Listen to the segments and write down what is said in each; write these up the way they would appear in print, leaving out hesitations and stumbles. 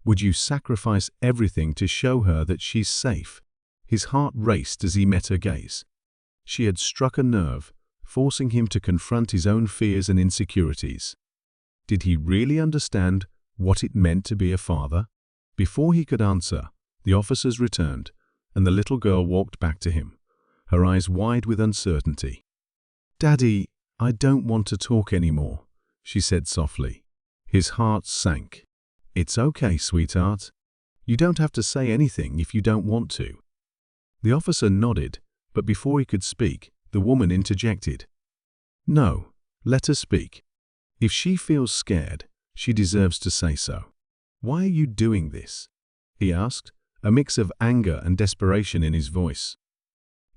Would you sacrifice everything to show her that she's safe? His heart raced as he met her gaze. She had struck a nerve, forcing him to confront his own fears and insecurities. Did he really understand what it meant to be a father? Before he could answer, the officers returned, and the little girl walked back to him, her eyes wide with uncertainty. "Daddy, I don't want to talk anymore," she said softly. His heart sank. "It's okay, sweetheart. You don't have to say anything if you don't want to." The officer nodded, but before he could speak, the woman interjected. "No, let her speak. If she feels scared, she deserves to say so." "Why are you doing this?" he asked, a mix of anger and desperation in his voice.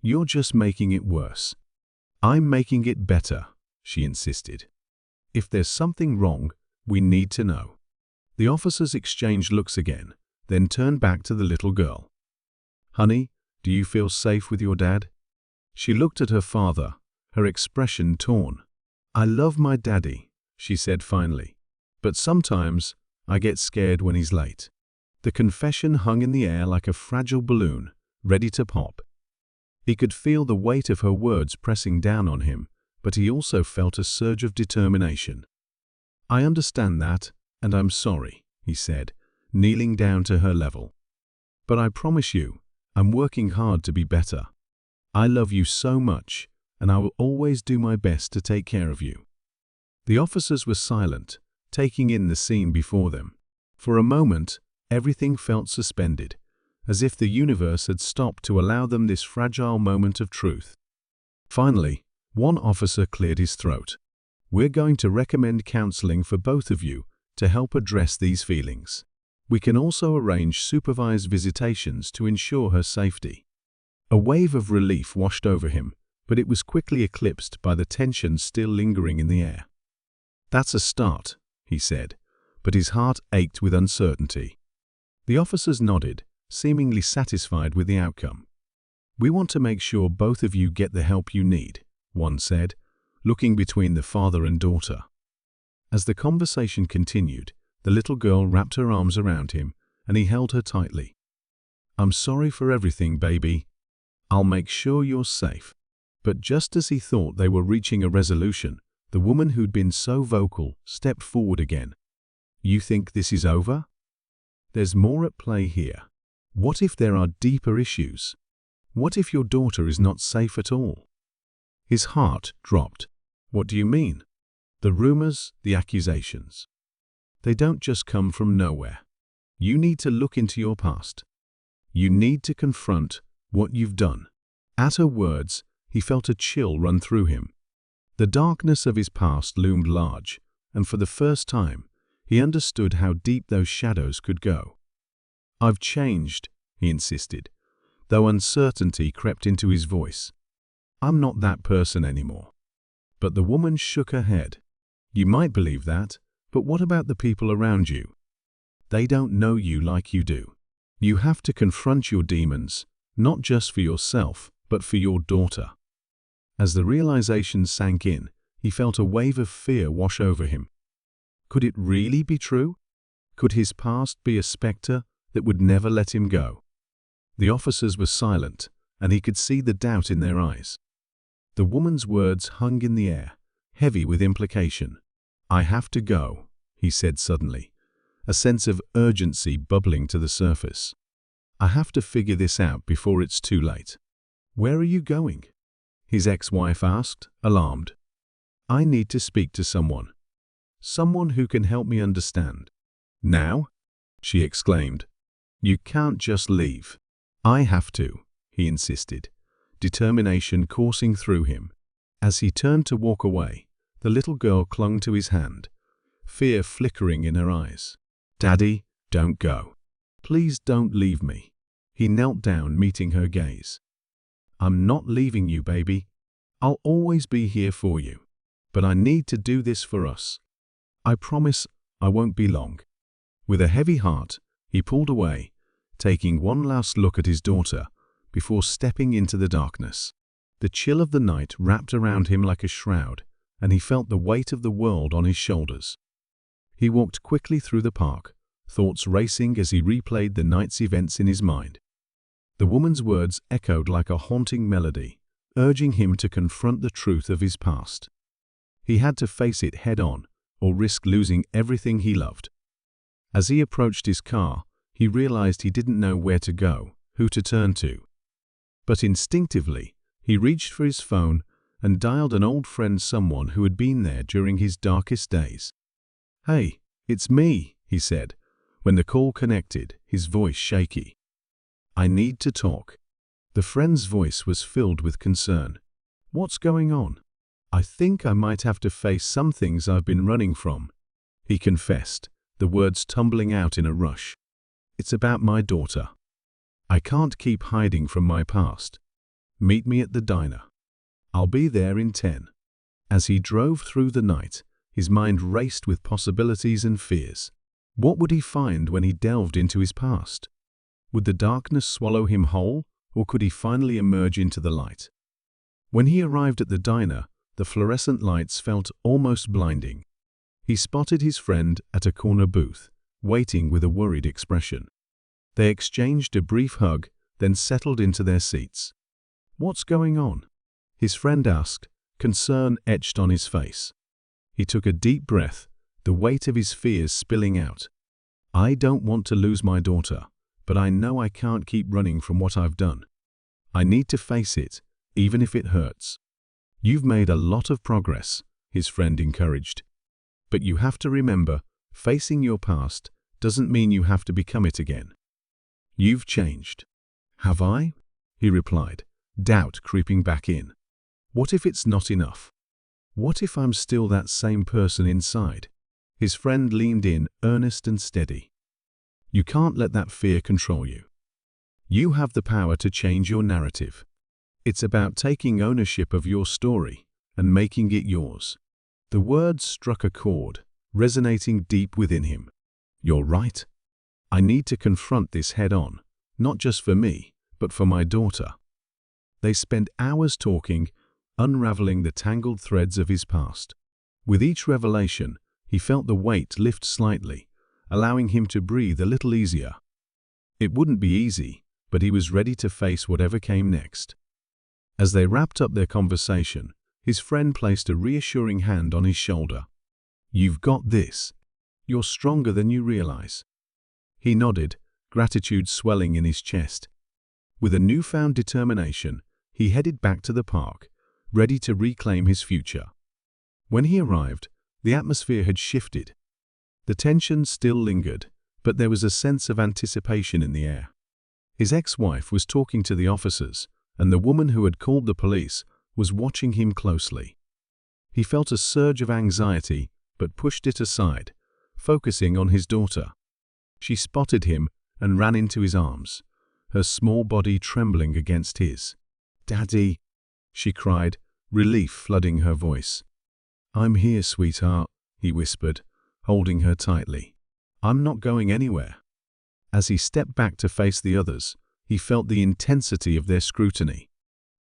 "You're just making it worse." "I'm making it better," she insisted. "If there's something wrong, we need to know." The officers exchanged looks again, then turned back to the little girl. "Honey, do you feel safe with your dad?" She looked at her father, her expression torn. "I love my daddy," she said finally, "but sometimes I get scared when he's late." The confession hung in the air like a fragile balloon, ready to pop. He could feel the weight of her words pressing down on him, but he also felt a surge of determination. "I understand that, and I'm sorry," he said, kneeling down to her level. "But I promise you, I'm working hard to be better. I love you so much, and I will always do my best to take care of you." The officers were silent, taking in the scene before them. For a moment, everything felt suspended, as if the universe had stopped to allow them this fragile moment of truth. Finally, one officer cleared his throat. "We're going to recommend counseling for both of you to help address these feelings. We can also arrange supervised visitations to ensure her safety." A wave of relief washed over him, but it was quickly eclipsed by the tension still lingering in the air. "That's a start," he said, but his heart ached with uncertainty. The officers nodded, seemingly satisfied with the outcome. "We want to make sure both of you get the help you need," one said, looking between the father and daughter. As the conversation continued, the little girl wrapped her arms around him, and he held her tightly. "I'm sorry for everything, baby. I'll make sure you're safe." But just as he thought they were reaching a resolution, the woman who'd been so vocal stepped forward again. "You think this is over? There's more at play here. What if there are deeper issues? What if your daughter is not safe at all?" His heart dropped. "What do you mean?" "The rumors, the accusations. They don't just come from nowhere. You need to look into your past. You need to confront what you've done." At her words, he felt a chill run through him. The darkness of his past loomed large, and for the first time, he understood how deep those shadows could go. "I've changed," he insisted, though uncertainty crept into his voice. "I'm not that person anymore." But the woman shook her head. "You might believe that, but what about the people around you? They don't know you like you do. You have to confront your demons, not just for yourself, but for your daughter." As the realization sank in, he felt a wave of fear wash over him. Could it really be true? Could his past be a specter that would never let him go? The officers were silent, and he could see the doubt in their eyes. The woman's words hung in the air, heavy with implication. "I have to go," he said suddenly, a sense of urgency bubbling to the surface. "I have to figure this out before it's too late." "Where are you going?" his ex-wife asked, alarmed. "I need to speak to someone. Someone who can help me understand." "Now?" she exclaimed. "You can't just leave." "I have to," he insisted, determination coursing through him. As he turned to walk away, the little girl clung to his hand, fear flickering in her eyes. "Daddy, don't go. Please don't leave me." He knelt down, meeting her gaze. "I'm not leaving you, baby. I'll always be here for you. But I need to do this for us. I promise I won't be long." With a heavy heart, he pulled away, taking one last look at his daughter before stepping into the darkness. The chill of the night wrapped around him like a shroud, and he felt the weight of the world on his shoulders. He walked quickly through the park, thoughts racing as he replayed the night's events in his mind. The woman's words echoed like a haunting melody, urging him to confront the truth of his past. He had to face it head-on, or risk losing everything he loved. As he approached his car, he realized he didn't know where to go, who to turn to. But instinctively, he reached for his phone and dialed an old friend, someone who had been there during his darkest days. "Hey, it's me," he said, when the call connected, his voice shaky. "I need to talk." The friend's voice was filled with concern. "What's going on?" "I think I might have to face some things I've been running from," he confessed, the words tumbling out in a rush. "It's about my daughter. I can't keep hiding from my past. Meet me at the diner. I'll be there in 10. As he drove through the night, his mind raced with possibilities and fears. What would he find when he delved into his past? Would the darkness swallow him whole, or could he finally emerge into the light? When he arrived at the diner, the fluorescent lights felt almost blinding. He spotted his friend at a corner booth, waiting with a worried expression. They exchanged a brief hug, then settled into their seats. "What's going on?" his friend asked, concern etched on his face. He took a deep breath, the weight of his fears spilling out. "I don't want to lose my daughter, but I know I can't keep running from what I've done. I need to face it, even if it hurts." "You've made a lot of progress," his friend encouraged. "But you have to remember, facing your past doesn't mean you have to become it again. You've changed." "Have I?" he replied, doubt creeping back in. "What if it's not enough? What if I'm still that same person inside?" His friend leaned in, earnest and steady. "You can't let that fear control you. You have the power to change your narrative. It's about taking ownership of your story and making it yours." The words struck a chord, resonating deep within him. "You're right. I need to confront this head-on, not just for me, but for my daughter." They spent hours talking, unraveling the tangled threads of his past. With each revelation, he felt the weight lift slightly, allowing him to breathe a little easier. It wouldn't be easy, but he was ready to face whatever came next. As they wrapped up their conversation, his friend placed a reassuring hand on his shoulder. "You've got this. You're stronger than you realize." He nodded, gratitude swelling in his chest. With a newfound determination, he headed back to the park, ready to reclaim his future. When he arrived, the atmosphere had shifted. The tension still lingered, but there was a sense of anticipation in the air. His ex-wife was talking to the officers, and the woman who had called the police was watching him closely. He felt a surge of anxiety, but pushed it aside, focusing on his daughter. She spotted him and ran into his arms, her small body trembling against his. "Daddy," she cried, relief flooding her voice. "I'm here, sweetheart," he whispered, holding her tightly. "I'm not going anywhere." As he stepped back to face the others, he felt the intensity of their scrutiny.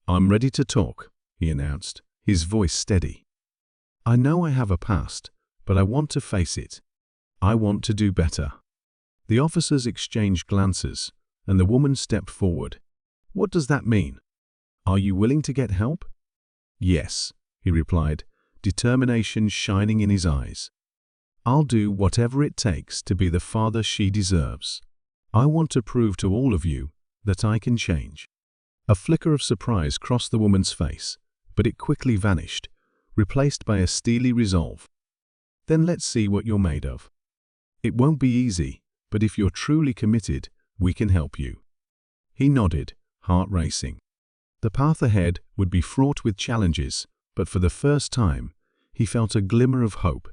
"I'm ready to talk," he announced, his voice steady. "I know I have a past, but I want to face it. I want to do better." The officers exchanged glances, and the woman stepped forward. "What does that mean? Are you willing to get help?" "Yes," he replied, determination shining in his eyes. "I'll do whatever it takes to be the father she deserves. I want to prove to all of you that I can change." A flicker of surprise crossed the woman's face, but it quickly vanished, replaced by a steely resolve. "Then let's see what you're made of. It won't be easy, but if you're truly committed, we can help you." He nodded, heart racing. The path ahead would be fraught with challenges, but for the first time, he felt a glimmer of hope.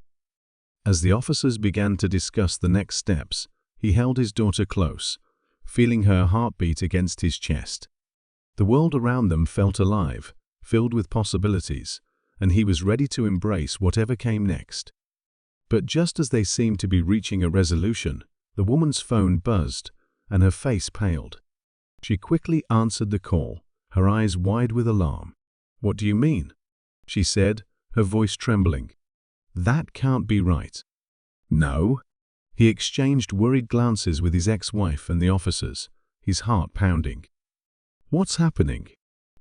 As the officers began to discuss the next steps, he held his daughter close, feeling her heartbeat against his chest. The world around them felt alive, filled with possibilities, and he was ready to embrace whatever came next. But just as they seemed to be reaching a resolution, the woman's phone buzzed, and her face paled. She quickly answered the call, her eyes wide with alarm. "What do you mean?" she said, her voice trembling. "That can't be right." "No," He exchanged worried glances with his ex-wife and the officers, his heart pounding. "What's happening?"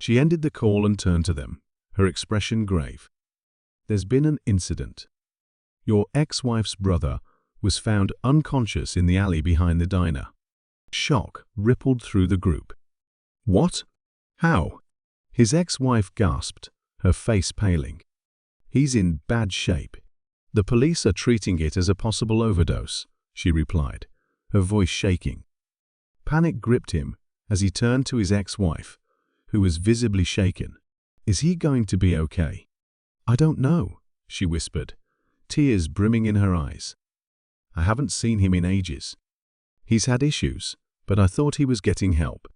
She ended the call and turned to them, her expression grave. "There's been an incident. Your ex-wife's brother was found unconscious in the alley behind the diner." Shock rippled through the group. "What? How?" His ex-wife gasped, her face paling. "He's in bad shape. The police are treating it as a possible overdose," she replied, her voice shaking. Panic gripped him as he turned to his ex-wife, who was visibly shaken. "Is he going to be okay?" "I don't know," she whispered, tears brimming in her eyes. "I haven't seen him in ages. He's had issues, but I thought he was getting help."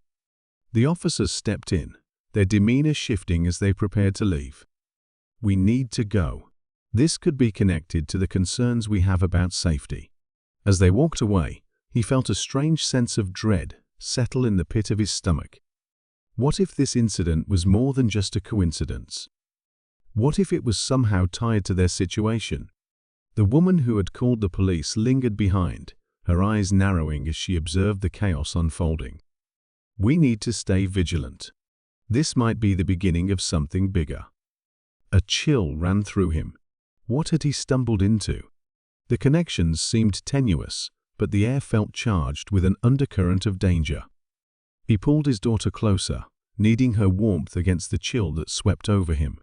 The officers stepped in, their demeanor shifting as they prepared to leave. "We need to go. This could be connected to the concerns we have about safety." As they walked away, he felt a strange sense of dread settle in the pit of his stomach. What if this incident was more than just a coincidence? What if it was somehow tied to their situation? The woman who had called the police lingered behind, her eyes narrowing as she observed the chaos unfolding. "We need to stay vigilant. This might be the beginning of something bigger." A chill ran through him. What had he stumbled into? The connections seemed tenuous, but the air felt charged with an undercurrent of danger. He pulled his daughter closer, needing her warmth against the chill that swept over him.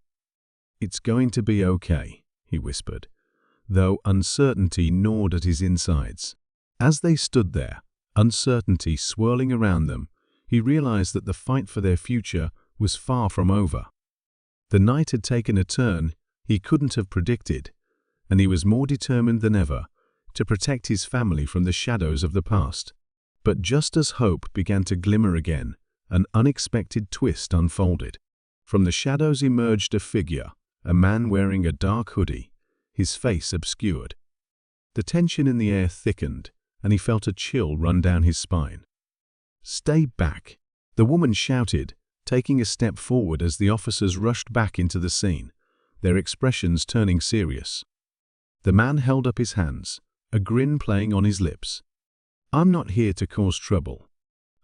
"It's going to be okay," he whispered, though uncertainty gnawed at his insides. As they stood there, uncertainty swirling around them, he realized that the fight for their future was far from over. The night had taken a turn he couldn't have predicted, and he was more determined than ever to protect his family from the shadows of the past. But just as hope began to glimmer again, an unexpected twist unfolded. From the shadows emerged a figure, a man wearing a dark hoodie, his face obscured. The tension in the air thickened, and he felt a chill run down his spine. "Stay back!" the woman shouted, taking a step forward as the officers rushed back into the scene, their expressions turning serious. The man held up his hands, a grin playing on his lips. "I'm not here to cause trouble.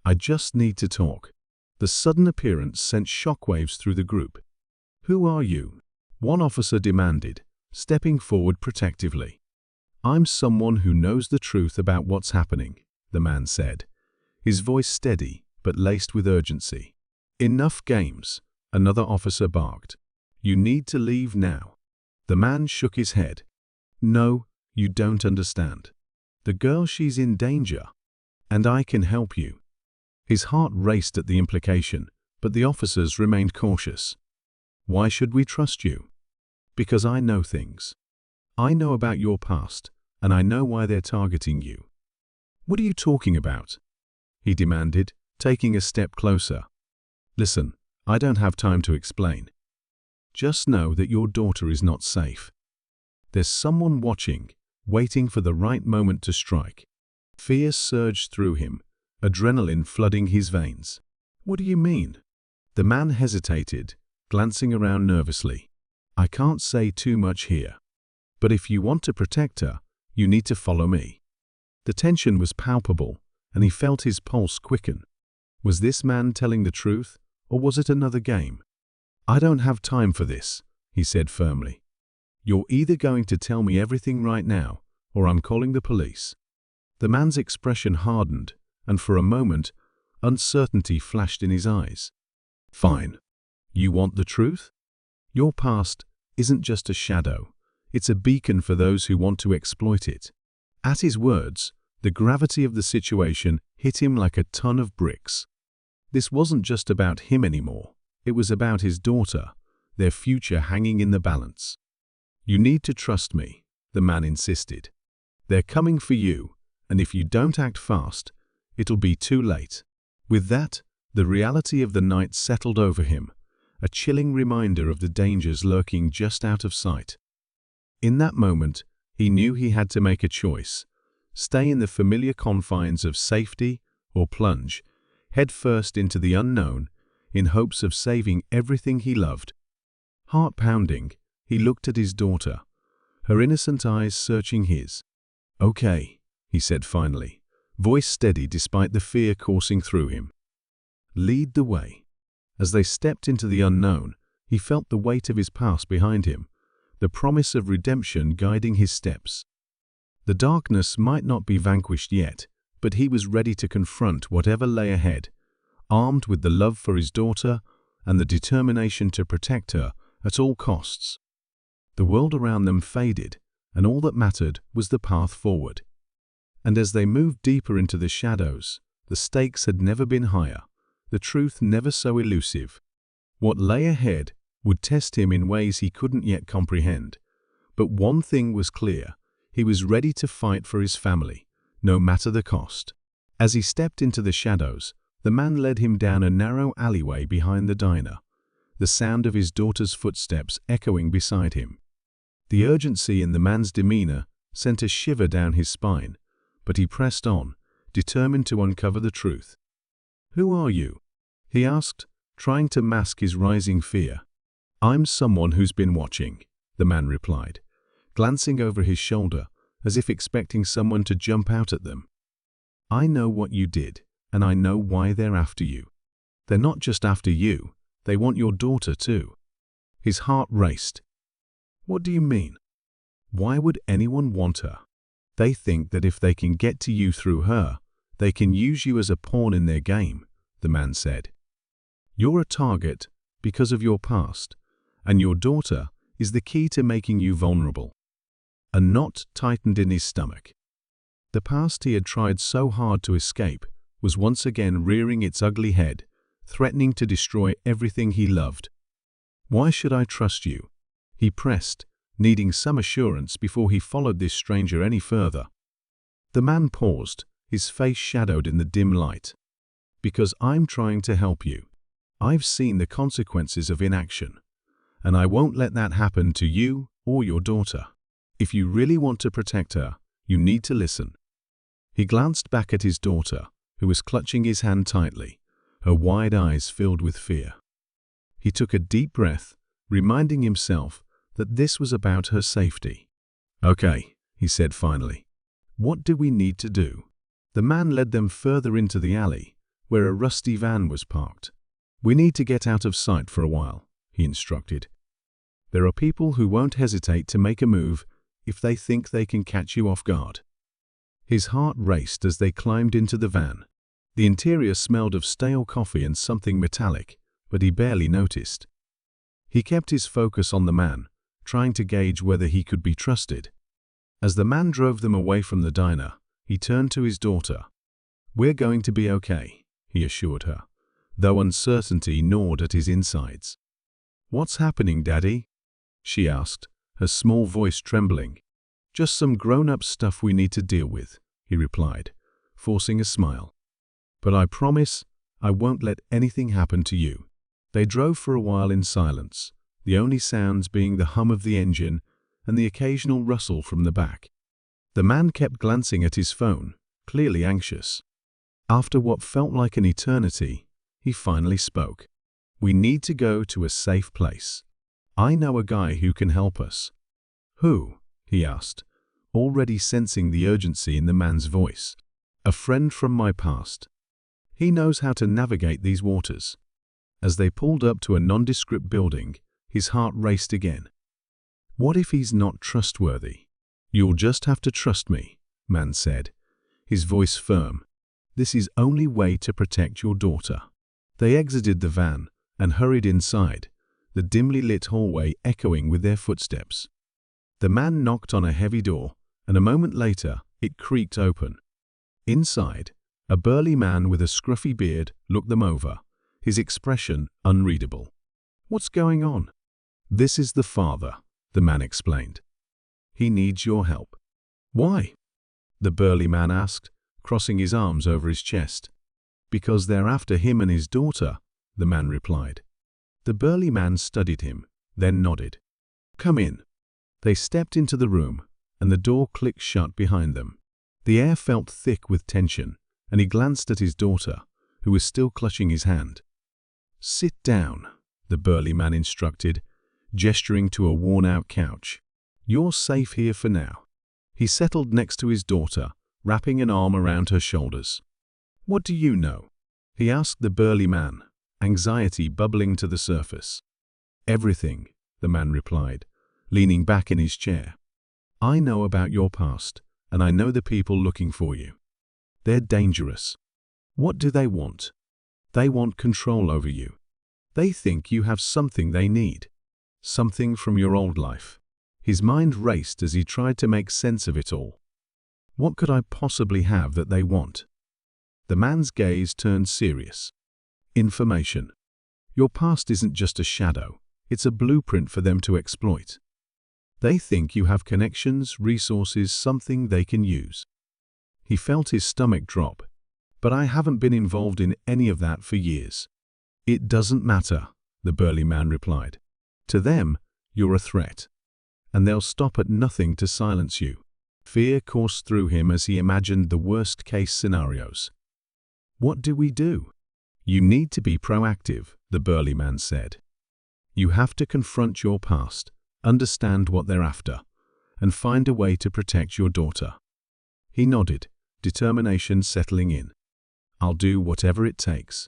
I just need to talk." The sudden appearance sent shockwaves through the group. "Who are you?" one officer demanded, stepping forward protectively. "I'm someone who knows the truth about what's happening," the man said, his voice steady but laced with urgency. "Enough games," another officer barked. "You need to leave now." The man shook his head. "No, you don't understand. The girl, she's in danger, and I can help you." His heart raced at the implication, but the officers remained cautious. "Why should we trust you?" "Because I know things. I know about your past, and I know why they're targeting you." "What are you talking about?" he demanded, taking a step closer. "Listen, I don't have time to explain. Just know that your daughter is not safe. There's someone watching, waiting for the right moment to strike." Fear surged through him, adrenaline flooding his veins. "What do you mean?" The man hesitated, glancing around nervously. "I can't say too much here. But if you want to protect her, you need to follow me." The tension was palpable, and he felt his pulse quicken. Was this man telling the truth, or was it another game? "I don't have time for this," he said firmly. "You're either going to tell me everything right now, or I'm calling the police." The man's expression hardened, and for a moment, uncertainty flashed in his eyes. "Fine. You want the truth? Your past isn't just a shadow. It's a beacon for those who want to exploit it." At his words, the gravity of the situation hit him like a ton of bricks. This wasn't just about him anymore. It was about his daughter, their future hanging in the balance. "You need to trust me," the man insisted. "They're coming for you, and if you don't act fast, it'll be too late." With that, the reality of the night settled over him, a chilling reminder of the dangers lurking just out of sight. In that moment, he knew he had to make a choice: stay in the familiar confines of safety or plunge headfirst into the unknown in hopes of saving everything he loved. Heart pounding, he looked at his daughter, her innocent eyes searching his. "Okay," he said finally, voice steady despite the fear coursing through him. Lead the way. As they stepped into the unknown, he felt the weight of his past behind him, the promise of redemption guiding his steps. The darkness might not be vanquished yet, but he was ready to confront whatever lay ahead, armed with the love for his daughter and the determination to protect her at all costs. The world around them faded, and all that mattered was the path forward. And as they moved deeper into the shadows, the stakes had never been higher, the truth never so elusive. What lay ahead would test him in ways he couldn't yet comprehend. But one thing was clear: he was ready to fight for his family, no matter the cost. As he stepped into the shadows, the man led him down a narrow alleyway behind the diner, the sound of his daughter's footsteps echoing beside him. The urgency in the man's demeanor sent a shiver down his spine, but he pressed on, determined to uncover the truth. "Who are you?" he asked, trying to mask his rising fear. "I'm someone who's been watching," the man replied, glancing over his shoulder as if expecting someone to jump out at them. "I know what you did, and I know why they're after you. They're not just after you, they want your daughter too." His heart raced. "What do you mean? Why would anyone want her?" "They think that if they can get to you through her, they can use you as a pawn in their game," the man said. "You're a target because of your past, and your daughter is the key to making you vulnerable." A knot tightened in his stomach. The past he had tried so hard to escape was once again rearing its ugly head, threatening to destroy everything he loved. "Why should I trust you?" he pressed, needing some assurance before he followed this stranger any further. The man paused, his face shadowed in the dim light. "Because I'm trying to help you. I've seen the consequences of inaction, and I won't let that happen to you or your daughter. If you really want to protect her, you need to listen." He glanced back at his daughter, who was clutching his hand tightly, her wide eyes filled with fear. He took a deep breath, reminding himself that this was about her safety. "Okay," he said finally. "What do we need to do?" The man led them further into the alley, where a rusty van was parked. "We need to get out of sight for a while," he instructed. "There are people who won't hesitate to make a move if they think they can catch you off guard." His heart raced as they climbed into the van. The interior smelled of stale coffee and something metallic, but he barely noticed. He kept his focus on the man, trying to gauge whether he could be trusted. As the man drove them away from the diner, he turned to his daughter. "We're going to be okay," he assured her, though uncertainty gnawed at his insides. "What's happening, Daddy?" she asked, her small voice trembling. "Just some grown-up stuff we need to deal with," he replied, forcing a smile. "But I promise I won't let anything happen to you." They drove for a while in silence, the only sounds being the hum of the engine and the occasional rustle from the back. The man kept glancing at his phone, clearly anxious. After what felt like an eternity, he finally spoke. "We need to go to a safe place. I know a guy who can help us." "Who?" he asked, already sensing the urgency in the man's voice. "A friend from my past. He knows how to navigate these waters." As they pulled up to a nondescript building, his heart raced again. What if he's not trustworthy? "You'll just have to trust me," man said, his voice firm. "This is only way to protect your daughter." They exited the van and hurried inside, the dimly lit hallway echoing with their footsteps. The man knocked on a heavy door, and a moment later it creaked open. Inside, a burly man with a scruffy beard looked them over, his expression unreadable. "What's going on?" "This is the father," the man explained. "He needs your help." "Why?" the burly man asked, crossing his arms over his chest. "Because they're after him and his daughter," the man replied. The burly man studied him, then nodded. "Come in." They stepped into the room, and the door clicked shut behind them. The air felt thick with tension, and he glanced at his daughter, who was still clutching his hand. "Sit down," the burly man instructed, gesturing to a worn-out couch. "You're safe here for now." He settled next to his daughter, wrapping an arm around her shoulders. "What do you know?" he asked the burly man, anxiety bubbling to the surface. "Everything," the man replied, leaning back in his chair. "I know about your past, and I know the people looking for you. They're dangerous. What do they want? They want control over you. They think you have something they need. Something from your old life." His mind raced as he tried to make sense of it all. What could I possibly have that they want? The man's gaze turned serious. "Information. Your past isn't just a shadow, it's a blueprint for them to exploit. They think you have connections, resources, something they can use." He felt his stomach drop. "But I haven't been involved in any of that for years." "It doesn't matter," the burly man replied. "To them, you're a threat. And they'll stop at nothing to silence you." Fear coursed through him as he imagined the worst-case scenarios. "What do we do?" "You need to be proactive," the burly man said. "You have to confront your past, understand what they're after, and find a way to protect your daughter." He nodded, determination settling in. "I'll do whatever it takes."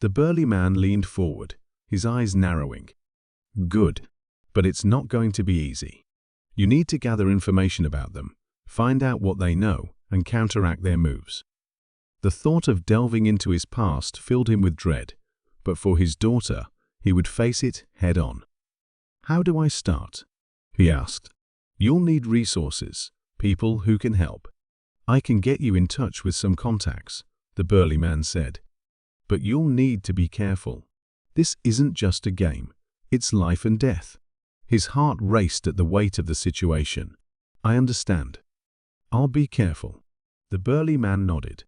The burly man leaned forward, his eyes narrowing. "Good. But it's not going to be easy. You need to gather information about them, find out what they know, and counteract their moves." The thought of delving into his past filled him with dread, but for his daughter, he would face it head-on. "How do I start?" he asked. "You'll need resources, people who can help. I can get you in touch with some contacts," the burly man said. "But you'll need to be careful. This isn't just a game, it's life and death." His heart raced at the weight of the situation. "I understand. I'll be careful." The burly man nodded.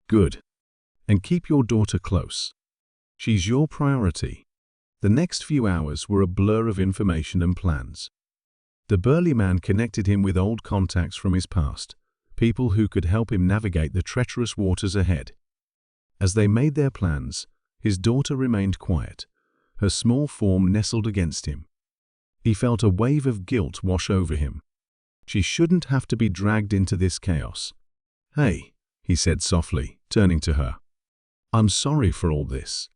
"Good. And keep your daughter close. She's your priority." The next few hours were a blur of information and plans. The burly man connected him with old contacts from his past, people who could help him navigate the treacherous waters ahead. As they made their plans, his daughter remained quiet, her small form nestled against him. He felt a wave of guilt wash over him. She shouldn't have to be dragged into this chaos. "Hey," he said softly, turning to her. "I'm sorry for all this.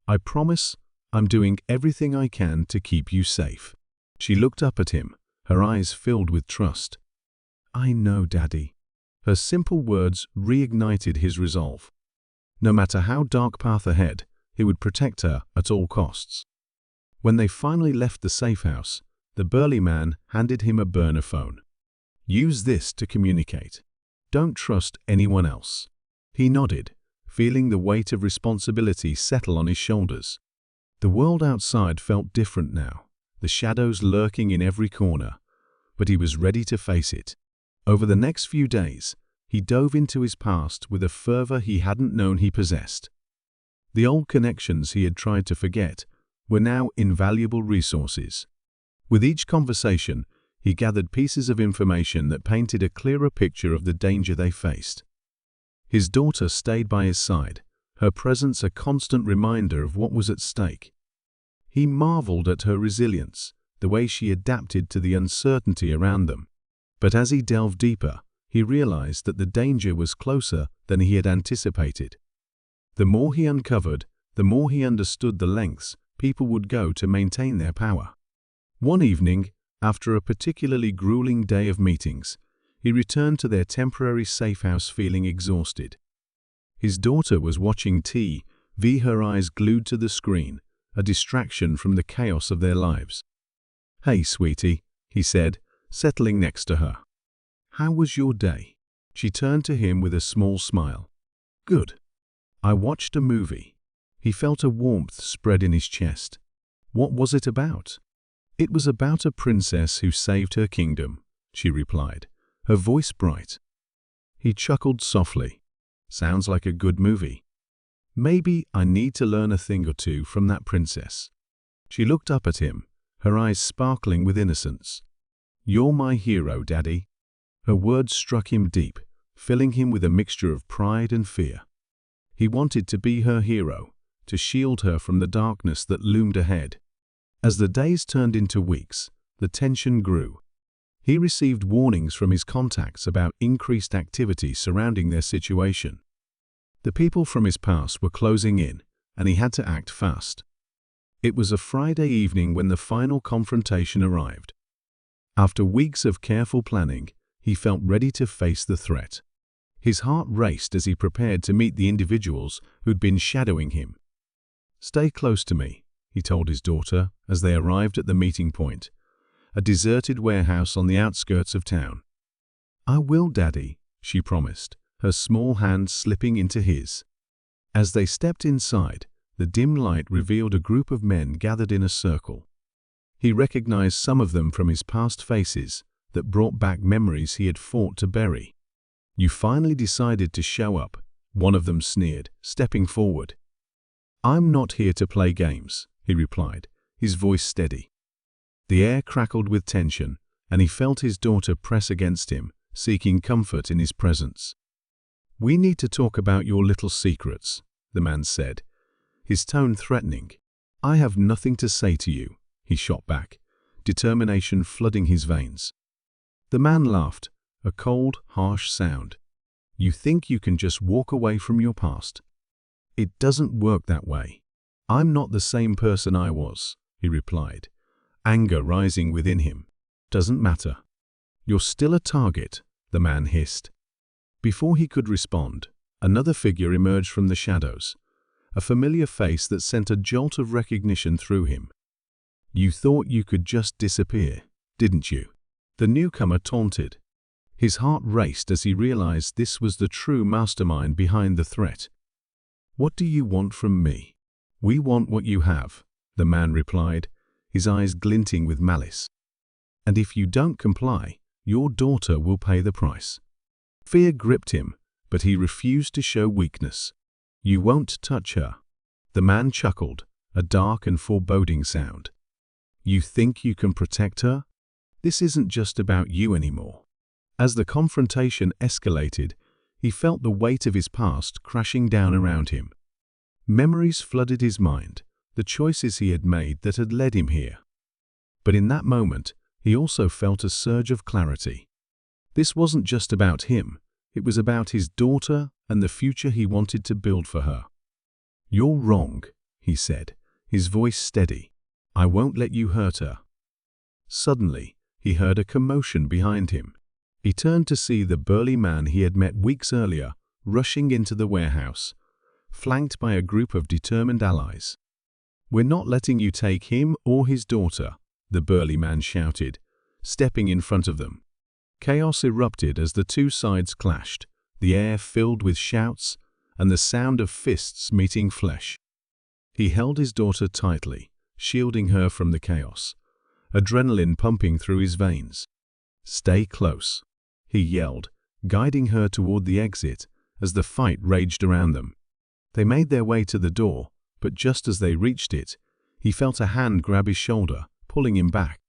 I promise I'm doing everything I can to keep you safe." She looked up at him, her eyes filled with trust. "I know, Daddy." Her simple words reignited his resolve. No matter how dark path ahead, he would protect her at all costs. When they finally left the safe house, the burly man handed him a burner phone. "Use this to communicate. Don't trust anyone else." He nodded, feeling the weight of responsibility settle on his shoulders. The world outside felt different now, the shadows lurking in every corner, but he was ready to face it. Over the next few days, he dove into his past with a fervor he hadn't known he possessed. The old connections he had tried to forget were now invaluable resources. With each conversation, he gathered pieces of information that painted a clearer picture of the danger they faced. His daughter stayed by his side, her presence a constant reminder of what was at stake. He marveled at her resilience, the way she adapted to the uncertainty around them. But as he delved deeper, he realized that the danger was closer than he had anticipated. The more he uncovered, the more he understood the lengths people would go to maintain their power. One evening, after a particularly grueling day of meetings, he returned to their temporary safe house feeling exhausted. His daughter was watching TV, her eyes glued to the screen, a distraction from the chaos of their lives. "Hey, sweetie," he said, settling next to her. "How was your day?" She turned to him with a small smile. "Good. I watched a movie." He felt a warmth spread in his chest. "What was it about?" "It was about a princess who saved her kingdom," she replied, her voice bright. He chuckled softly. "Sounds like a good movie. Maybe I need to learn a thing or two from that princess." She looked up at him, her eyes sparkling with innocence. "You're my hero, Daddy." Her words struck him deep, filling him with a mixture of pride and fear. He wanted to be her hero, to shield her from the darkness that loomed ahead. As the days turned into weeks, the tension grew. He received warnings from his contacts about increased activity surrounding their situation. The people from his past were closing in, and he had to act fast. It was a Friday evening when the final confrontation arrived. After weeks of careful planning, he felt ready to face the threat. His heart raced as he prepared to meet the individuals who'd been shadowing him. "Stay close to me," he told his daughter as they arrived at the meeting point, a deserted warehouse on the outskirts of town. "I will, Daddy," she promised, her small hand slipping into his. As they stepped inside, the dim light revealed a group of men gathered in a circle. He recognized some of them from his past faces that brought back memories he had fought to bury. "You finally decided to show up," one of them sneered, stepping forward. "I'm not here to play games," he replied, his voice steady. The air crackled with tension, and he felt his daughter press against him, seeking comfort in his presence. "We need to talk about your little secrets," the man said, his tone threatening. "I have nothing to say to you," he shot back, determination flooding his veins. The man laughed, a cold, harsh sound. "You think you can just walk away from your past? It doesn't work that way." "I'm not the same person I was," he replied, anger rising within him. "Doesn't matter." "You're still a target," the man hissed. Before he could respond, another figure emerged from the shadows, a familiar face that sent a jolt of recognition through him. "You thought you could just disappear, didn't you?" the newcomer taunted. His heart raced as he realized this was the true mastermind behind the threat. "What do you want from me?" "We want what you have," the man replied, his eyes glinting with malice. "And if you don't comply, your daughter will pay the price." Fear gripped him, but he refused to show weakness. "You won't touch her." The man chuckled, a dark and foreboding sound. "You think you can protect her? This isn't just about you anymore." As the confrontation escalated, he felt the weight of his past crashing down around him. Memories flooded his mind, the choices he had made that had led him here. But in that moment, he also felt a surge of clarity. This wasn't just about him, it was about his daughter and the future he wanted to build for her. "You're wrong," he said, his voice steady. "I won't let you hurt her." Suddenly, he heard a commotion behind him. He turned to see the burly man he had met weeks earlier rushing into the warehouse, flanked by a group of determined allies. "We're not letting you take him or his daughter," the burly man shouted, stepping in front of them. Chaos erupted as the two sides clashed, the air filled with shouts and the sound of fists meeting flesh. He held his daughter tightly, shielding her from the chaos, adrenaline pumping through his veins. "Stay close," he yelled, guiding her toward the exit as the fight raged around them. They made their way to the door, but just as they reached it, he felt a hand grab his shoulder, pulling him back.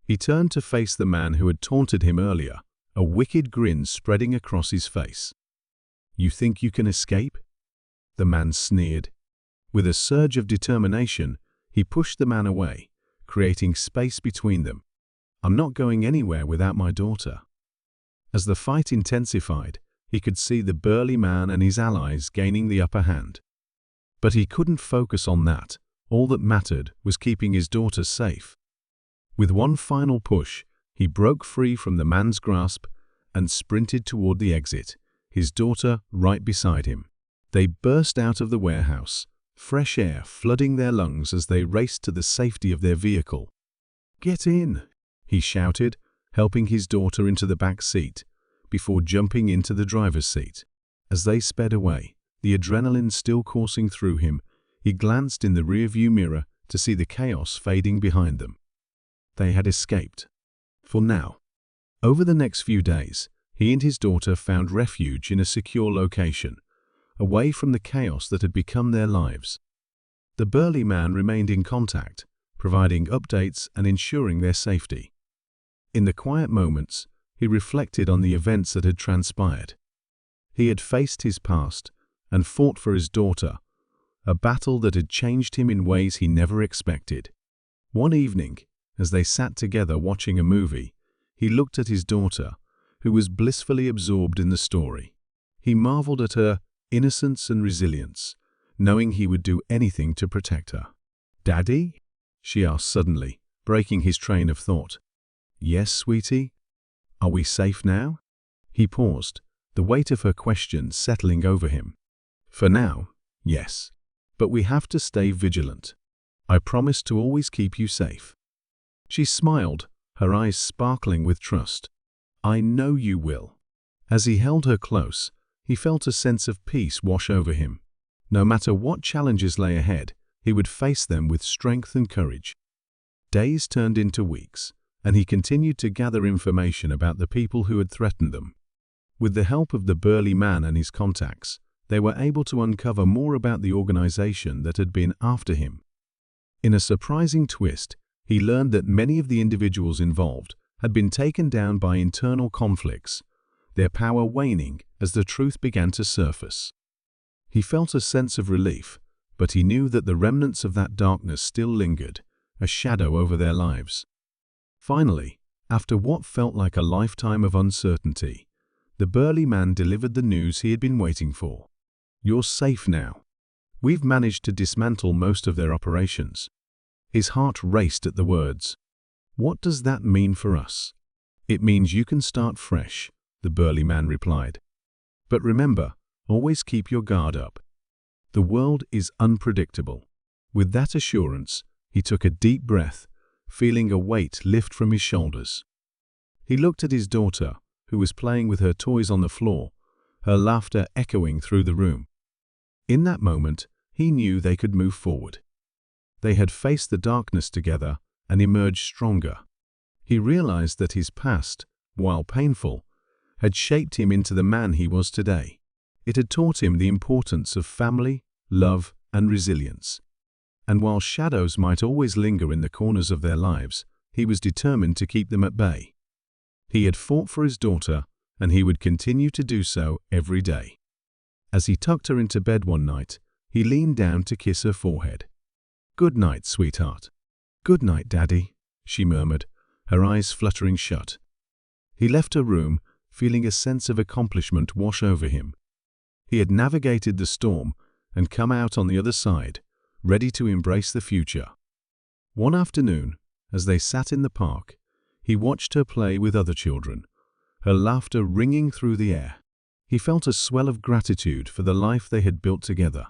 He turned to face the man who had taunted him earlier, a wicked grin spreading across his face. "You think you can escape?" the man sneered. With a surge of determination, he pushed the man away, creating space between them. "I'm not going anywhere without my daughter." As the fight intensified, he could see the burly man and his allies gaining the upper hand. But he couldn't focus on that. All that mattered was keeping his daughter safe. With one final push, he broke free from the man's grasp and sprinted toward the exit, his daughter right beside him. They burst out of the warehouse, fresh air flooding their lungs as they raced to the safety of their vehicle. "Get in," he shouted, helping his daughter into the back seat, before jumping into the driver's seat. As they sped away, the adrenaline still coursing through him, he glanced in the rearview mirror to see the chaos fading behind them. They had escaped. For now. Over the next few days, he and his daughter found refuge in a secure location, away from the chaos that had become their lives. The burly man remained in contact, providing updates and ensuring their safety. In the quiet moments, he reflected on the events that had transpired. He had faced his past and fought for his daughter, a battle that had changed him in ways he never expected. One evening, as they sat together watching a movie, He looked at his daughter, who was blissfully absorbed in the story. He marveled at her innocence and resilience, knowing he would do anything to protect her. "Daddy?" she asked suddenly, breaking his train of thought. "Yes, sweetie? Are we safe now?" He paused, the weight of her question settling over him. "For now, yes. But we have to stay vigilant. I promise to always keep you safe." She smiled, her eyes sparkling with trust. "I know you will." As he held her close, he felt a sense of peace wash over him. No matter what challenges lay ahead, he would face them with strength and courage. Days turned into weeks, and he continued to gather information about the people who had threatened them. With the help of the burly man and his contacts, they were able to uncover more about the organization that had been after him. In a surprising twist, he learned that many of the individuals involved had been taken down by internal conflicts, their power waning as the truth began to surface. He felt a sense of relief, but he knew that the remnants of that darkness still lingered, a shadow over their lives. Finally, after what felt like a lifetime of uncertainty, the burly man delivered the news he had been waiting for. "You're safe now. We've managed to dismantle most of their operations." His heart raced at the words. "What does that mean for us?" "It means you can start fresh," the burly man replied. "But remember, always keep your guard up. The world is unpredictable." With that assurance, he took a deep breath, feeling a weight lift from his shoulders. He looked at his daughter, who was playing with her toys on the floor, her laughter echoing through the room. In that moment, he knew they could move forward. They had faced the darkness together and emerged stronger. He realized that his past, while painful, had shaped him into the man he was today. It had taught him the importance of family, love, and resilience. And while shadows might always linger in the corners of their lives, he was determined to keep them at bay. He had fought for his daughter, and he would continue to do so every day. As he tucked her into bed one night, he leaned down to kiss her forehead. "Good night, sweetheart." "Good night, Daddy," she murmured, her eyes fluttering shut. He left her room, feeling a sense of accomplishment wash over him. He had navigated the storm and come out on the other side, ready to embrace the future. One afternoon, as they sat in the park, he watched her play with other children, her laughter ringing through the air. He felt a swell of gratitude for the life they had built together.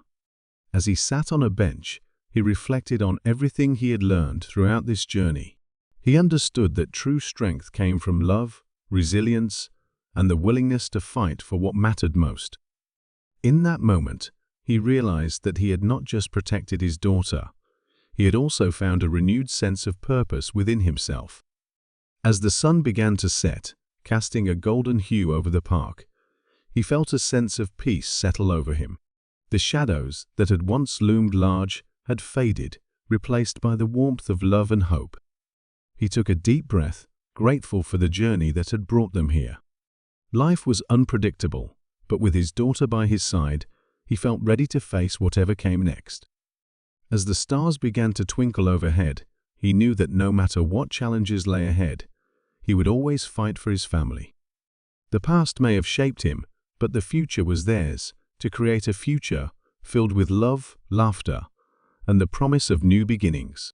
As he sat on a bench, he reflected on everything he had learned throughout this journey. He understood that true strength came from love, resilience, and the willingness to fight for what mattered most. In that moment, he realized that he had not just protected his daughter, he had also found a renewed sense of purpose within himself. As the sun began to set, casting a golden hue over the park, he felt a sense of peace settle over him. The shadows that had once loomed large had faded, replaced by the warmth of love and hope. He took a deep breath, grateful for the journey that had brought them here. Life was unpredictable, but with his daughter by his side, he felt ready to face whatever came next. As the stars began to twinkle overhead, he knew that no matter what challenges lay ahead, he would always fight for his family. The past may have shaped him, but the future was theirs, to create a future filled with love, laughter, and the promise of new beginnings.